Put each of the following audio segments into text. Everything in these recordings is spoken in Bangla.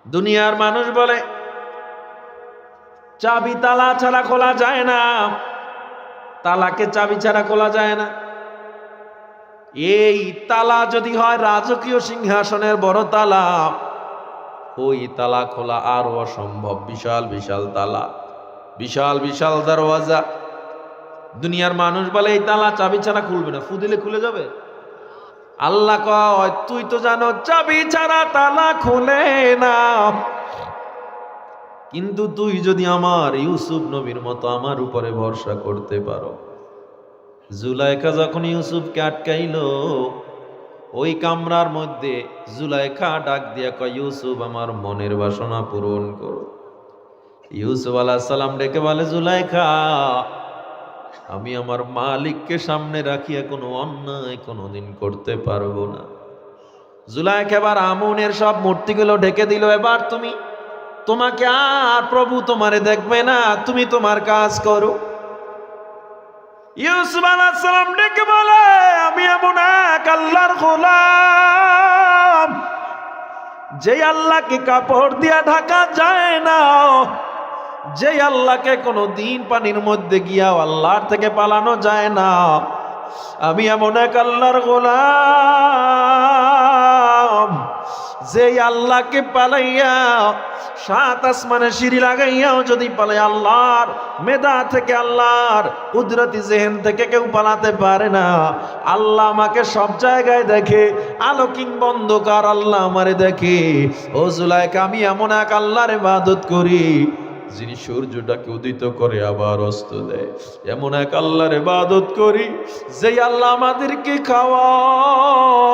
দুনিয়ার মানুষ বলে চাবি তালা ছাড়া খোলা যায় না, তালাকে চাবি ছাড়া খোলা যায় না। এই তালা যদি হয় রাজকীয় সিংহাসনের বড় তালা, ওই তালা খোলা আরো অসম্ভব। বিশাল বিশাল তালা, বিশাল বিশাল দরওয়াজা। দুনিয়ার মানুষ বলে এই তালা চাবি ছাড়া খুলবে না, ফু দিলে খুলে যাবে। আল্লাহ কয় তুই তো জানো চাবি ছাড়া তালা খুলে না, কিন্তু তুই যদি আমার ইউসুফ নবীর মতো আমার উপরে ভরসা করতে পারো। জুলাইখা যখন ইউসুফকে আটকাইলো, ওই কামরার মধ্যে জুলাইখা ডাক দিয়া কয়, ইউসুফ আমার মনের বাসনা পূরণ করো। ইউসুফ আলাইহিস সালাম ডেকে বলে, জুলাইখা আমি আমার মালিককে সামনে রাখিয়া কোনো অন্যায় কোনোদিন করতে পারবো না। জুলাইখা এবার আমুনের সব মূর্তিগুলো ঢেকে দিল। এবার তোমাকে আর প্রভু তোমারে দেখবে না, তুমি তোমার কাজ করো। ইউসুফ আলাইহিস সালাম ডেকে বলে, আমি এমন এক আল্লাহর গোলাম, যে আল্লাহকে কাপড় দিয়া ঢাকা যায় না, যে আল্লাহকে কোনো দিন পানির মধ্যে গিয়া আল্লাহর থেকে পালানো যায় না। আমি এমন এক আল্লাহর গোলাম, যে আল্লাহকে পালাইয়া সাত আসমানে সিঁড়ি লাগাইয়াও যদি পালে, আল্লাহর মেধা থেকে আল্লাহর কুদরতি জেহেন থেকে কেউ পালাতে পারে না। আল্লাহ আমাকে সব জায়গায় দেখে, আলো কিংবা অন্ধকার আল্লাহ আমারে দেখে। ও জুলাইখা আমি এমন এক আল্লাহর ইবাদত করি, যিনি সূর্যটাকে উদিত করে আবার অস্ত দেয়। এমন এক আল্লাহর ইবাদত করি, যেই আল্লাহ আমাদেরকে খাওয়ায়,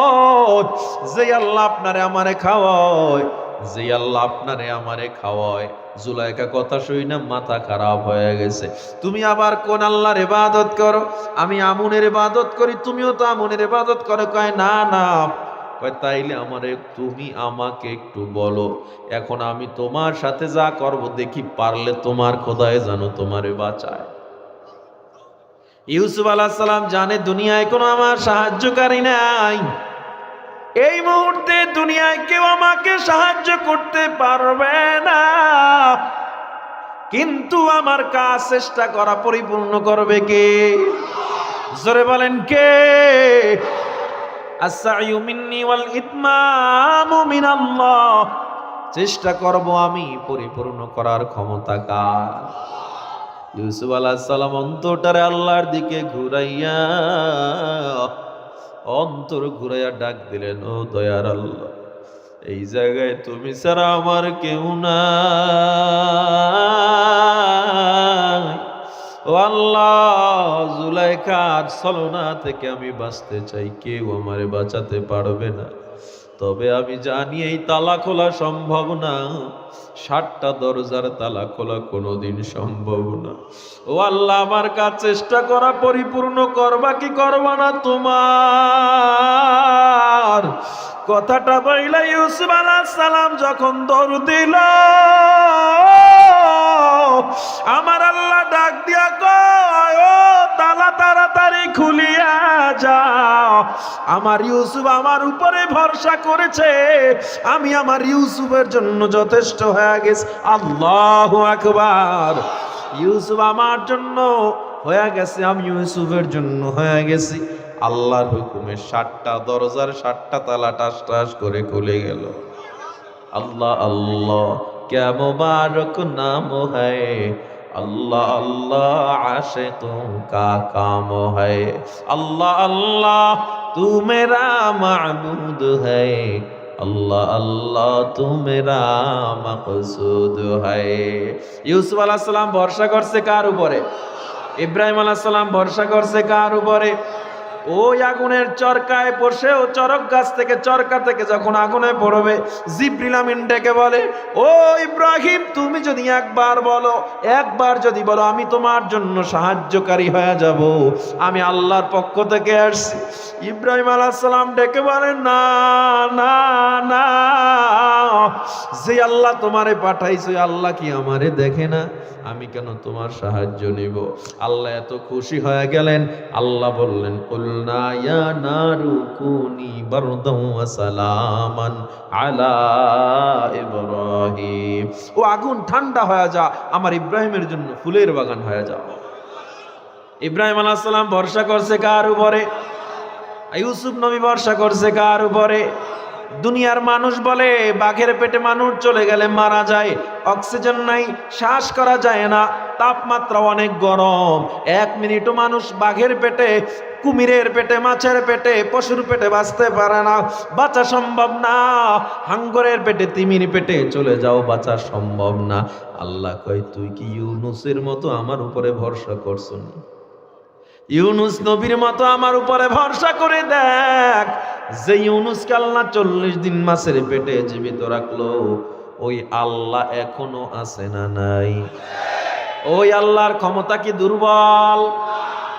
যেই আল্লাহ আপনারে আমারে খাওয়ায়, যে আল্লাহ আপনারে আমারে খাওয়ায়। জুলাইখা কথা শুই না মাথা খারাপ হয়ে গেছে। তুমি আবার কোন আল্লাহর ইবাদত করো? আমি আমুনের ইবাদত করি, তুমিও তো আমুনের ইবাদত করো। কয় না না। কয় তাইলে তুমি আমাকে একটু বলো, এখন আমি তোমার সাথে যা করব দেখি পারলে তোমার খোদায় যেন তোমারে বাঁচায়। ইউসুফ আলাইহিস সালাম জানে দুনিয়ায় কোনো আমার সাহায্যকারী নাই, এই মুহূর্তে দুনিয়ায় কেউ আমাকে সাহায্য করতে পারবে না, কিন্তু আমার কাজ চেষ্টা করা পরিপূর্ণ করবে কে? জোরে বলেন কে? আস-সা'য়ু মিন্নি ওয়াল ইতমামু মিনাল্লাহ। চেষ্টা করব আমি, পরিপূর্ণ করার ক্ষমতা কার? ইউসুফ আলাইহিস সালাম অন্তরটারে আল্লাহর দিকে ঘুরাইয়া, অন্তর ঘুরাইয়া ডাক দিলেন, ও দয়ার আল্লাহ, এই জায়গায় তুমি ছাড়া আমার কেউ নাই। ও আল্লাহ, জুলাইখার ছলনা থেকে আমি বাঁচতে চাই, কেউ আমারে বাঁচাতে পারবে না। তবে আমি জানি এই তালা খোলা সম্ভব না, 7টা দরজার তালা খোলা কোনোদিন সম্ভব না। ও আল্লাহ, আমার কাজ চেষ্টা করা পরিপূর্ণ করবা কি করবা না তোমার। কথাটা বইলা ইউসুফ আলাইহিস সালাম যখন দৌড় দিল, আমার আল্লাহ ডাক দিয়া কয়, ও তালা তাড়াতাড়ি খুলিয়া যাও। আমার ইউসুফ আমার উপরে ভরসা করেছে, আমি আমার ইউসুফের জন্য যথেষ্ট হয়ে গেছি। আল্লাহু আকবার। ইউসুফ আমার জন্য হয়ে গেছে, আমি ইউসুফের জন্য হয়ে গেছি। আল্লাহর হুকুমে 7টা দরজার 7টা তালা টাস টাস করে খুলে গেল। আল্লাহ আল্লাহ क्या मुबारक नाम है, अल्लाह अल्लाह आशिकों का काम है, अल्लाह अल्लाह तू मेरा माबूद है, अल्लाह अल्लाह तू मेरा मकसूद है। ইউসুফ আলাইহিস সালাম ভরসা করছে কার উপরে? ইব্রাহিম আলাইহিস সালাম ভরসা করছে কার উপরে? ওই আগুনের চরকায় বসেও, চরক গাছ থেকে, চরকা থেকে যখন আগুনে পড়বে, জিবরিল আমিন ডেকে বলে, ও ইব্রাহিম, তুমি যদি একবার যদি বলো আমি তোমার জন্য সাহায্যকারী হয়ে যাব, আমি আল্লাহর পক্ষ থেকে আসছি। ইব্রাহিম আলাইহিস সালাম ডেকে বলেন, না না না, যে আল্লাহ তোমারে পাঠাইছে আল্লাহ কি আমারে দেখে না? আমি কেন তোমার সাহায্য নিব? আল্লাহ এত খুশি হয়ে গেলেন, আল্লাহ বললেন, কুলনা ইয়া নারু কুনি বারদান ওয়া সালামান আলা ইব্রাহিম। ও আগুন ঠান্ডা হয়ে যা, আমার ইব্রাহিমের জন্য ফুলের বাগান হয়ে যা। ইব্রাহিম আলাইহিস সালাম ভরসা করছে কার উপরে? ইউসুফ নবী ভরসা করছে কার উপরে? দুনিয়ার মানুষ বলে বাঘের পেটে মানুষ চলে গেলে মারা যায়, অক্সিজেন নাই, শ্বাস করা যায় না, তাপমাত্রা অনেক গরম, 1 মিনিটও মানুষ বাঘের পেটে, কুমিরের পেটে, মাছের পেটে, পশুর পেটে বাঁচতে পারে না, বাঁচা সম্ভব না। হাঙ্গরের পেটে, তিমির পেটে চলে যাও, বাঁচা সম্ভব না। আল্লাহ কয় তুই কি ইউনুসের মতো আমার উপরে ভরসা করছো না? ইউনুস নবীর মতো আমার উপরে ভরসা করে দেখ। যে ইউনুসকে আল্লাহ 40 দিন মাছের পেটে জীবিত রাখলো, ওই আল্লাহ এখনো আছে না নাই? ওই আল্লাহর ক্ষমতা কি দুর্বল?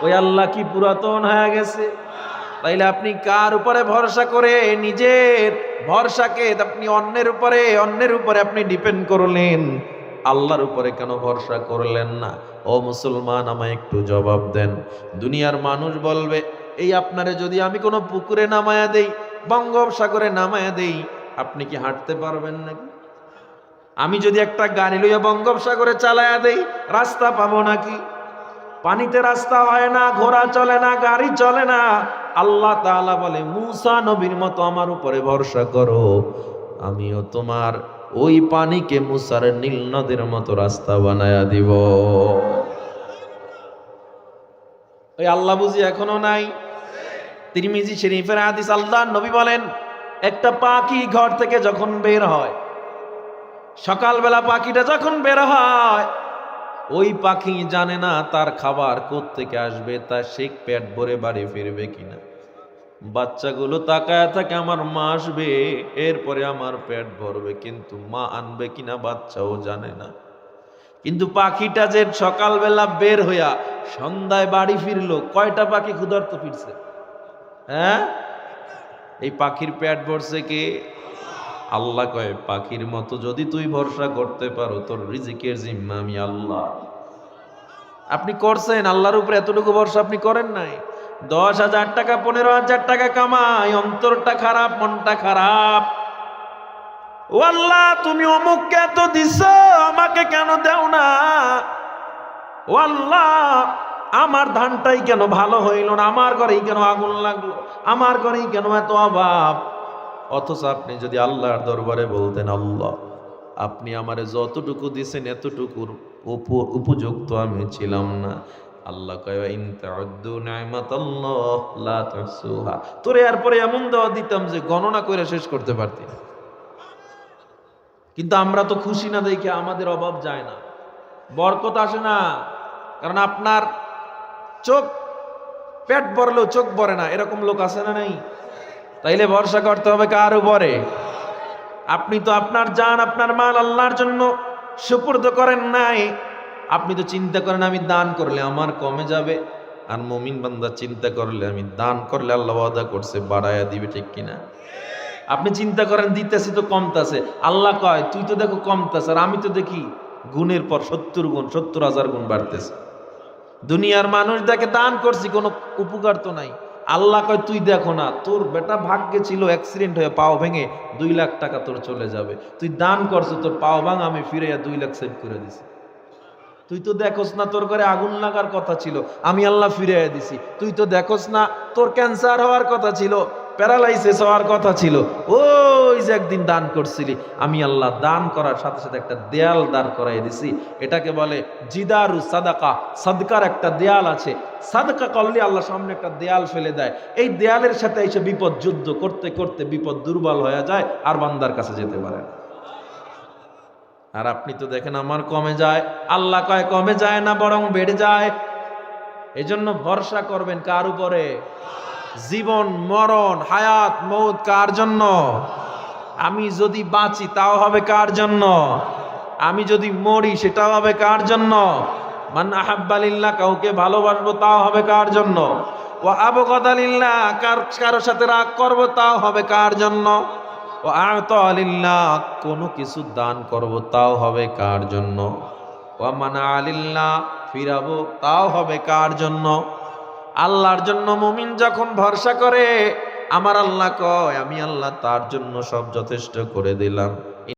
ওই আল্লাহ কি পুরাতন হয়ে গেছে? তাইলে আপনি কার উপরে ভরসা করে নিজের ভরসাকে আপনি অন্যের উপরে আপনি ডিপেন্ড করলেন, আল্লাহর উপরে কেন ভরসা করলেন না? ও মুসলমান, আমায় একটু জবাব দেন। দুনিয়ার মানুষ বলবে এই আপনারে যদি আমি কোনো পুকুরে নামায়া দেই, বঙ্গোপসাগরে নামায়া দেই, আপনি কি হাঁটতে পারবেন নাকি? আমি যদি একটা গাড়ি লইয়া বঙ্গোপসাগরে চালায়া দেই, রাস্তা পাবো নাকি? পানিতে রাস্তা হয় না, ঘোড়া চলে না, গাড়ি চলে না। আল্লাহ তাআলা বলে মূসা নবীর মতো আমার উপরে ভরসা করো, আমিও তোমার ওই পানিকে মুসার নীল নদের মতো রাস্তা বানায়া দিব। ওই আল্লাহ বুঝি এখনো নাই? তিরমিজি শরীফের হাদিস, আল্লাহর নবী বলেন একটা পাখি ঘর থেকে যখন বের হয়, সকালবেলা পাখিটা যখন বের হয়, ওই পাখি জানে না তার খাবার কোত্থেকে আসবে, তার সে পেট ভরে বাড়ি ফিরবে কিনা। বাচ্চাগুলো তাকায় থাকে আমার মা আসবে, এরপরে আমার পেট ভরবে, কিন্তু মা আনবে কিনা বাচ্চাও জানে না। কিন্তু পাখিটা যে সকালবেলা বের হইয়া সন্ধ্যায় বাড়ি ফিরলো, কয়টা পাখি ক্ষুধার্ত ফিরছে? হ্যাঁ, এই পাখির পেট ভরছে কে? আল্লাহ কয় পাখির মতো যদি তুই ভরসা করতে পারো, তোর রিজিকের জিম্মা আমি আল্লাহ। আপনি করছেন আল্লাহর উপরে এতটুকু ভরসা আপনি করেন নাই? 10,000 টাকা 15,000 টাকা কামাই, অন্তরটা খারাপ, মনটা খারাপ। ও আল্লাহ, তুমি অমুককে এত দিছো, আমাকে কেন দেও না? ও আল্লাহ, আমার ধানটাই কেন ভালো হইল না? আমার ঘরেই কেন আগুন লাগলো? আমার ঘরেই কেন এত অভাব? অথচ আপনি যদি আল্লাহর দরবারে বলতেন, আল্লাহ আপনি আমারে যতটুকু দিছেন এতটুকুর উপযুক্ত আমি ছিলাম না। আল্লাহ কয় ইন তাউদ্দু নি'মাতাল্লাহ লা তুহসুহা, তোরে এরপরে এমন দেওয়া দিতাম যে গণনা করে শেষ করতে পারতি না। কিন্তু আমরা তো খুশি না দেখে আমাদের অভাব যায় না, বরকত আসে না। কারণ আপনার চোখ পেট ভরলেও চোখ ভরে না, এরকম লোক আছে না নাই? তাইলে ভরসা করতে হবে কার উপরে? আপনি তো আপনার জান, আপনার মাল আল্লাহর জন্য সুপুর্দ করেন নাই। আপনি তো চিন্তা করেন আমি দান করলে আমার কমে যাবে, আর মুমিন বান্দা চিন্তা করলে আমি দান করলে আল্লাহ ওয়াদা করছে বাড়ায়া দিবে, ঠিক কিনা? আপনি চিন্তা করেন দিতেছি তো কমতাছে, আল্লাহ কয় তুই তো দেখো কমতাছে, আর আমি তো দেখি গুণের পর 70 গুণ, 70,000 গুণ বাড়তেছে। দুনিয়ার মানুষ দেখে দান করছি, কোনো উপকার তো নাই। আল্লাহ কয় তুই দেখো না, তোর বেটা ভাগ্যে ছিল অ্যাক্সিডেন্ট হয়ে পাও ভেঙে 2 লাখ টাকা তোর চলে যাবে, তুই দান করছো, তোর পাও ভাঙা আমি ফিরে 2 লাখ সেভ করে দিছি। তুই তো দেখোস না তোর ঘরে আগুন লাগার কথা ছিল, আমি আল্লাহ ফিরে দিছি। তুই তো দেখোস না তোর ক্যান্সার হওয়ার কথা ছিল, প্যারালাইসিস হওয়ার কথা ছিল, ওই যে একদিন দান করছিলি, আমি আল্লাহ দান করার সাথে সাথে একটা দেয়াল দাঁড় করাই দিছি। এটাকে বলে জিদারু সাদাকা, সাদকার একটা দেয়াল আছে। সাদকা করলে আল্লাহ সামনে একটা দেয়াল ফেলে দেয়, এই দেয়ালের সাথে এসে বিপদ যুদ্ধ করতে করতে বিপদ দুর্বল হয়ে যায়, আর বান্দার কাছে যেতে পারে না। আর আপনি তো দেখেন আমার কমে যায়, আল্লাহ কয় কমে যায় না, বরং বেড়ে যায়। এজন্য ভরসা করবেন কার উপরে? জীবন মরণ, হায়াত মৌত কার জন্য? আমি যদি বাঁচি তাও হবে কার জন্য? আমি যদি মরি সেটাও হবে কার জন্য? মান আহাব্বা লিল্লাহ, কাউকে ভালোবাসবো তাও হবে কার জন্য? ওয়া আবগাদা লিল্লাহ, কারো সাথে রাগ করবো তাও হবে কার জন্য? ও আ'তা লিল্লাহ, কোনো কিছু দান করব তাও হবে কার জন্য? ও মানা লিল্লাহ, ফিরাবো তাও হবে কার জন্য? আল্লাহর জন্য। মুমিন যখন ভরসা করে, আমার আল্লাহ কয় আমি আল্লাহ তার জন্য সব যথেষ্ট করে দিলাম।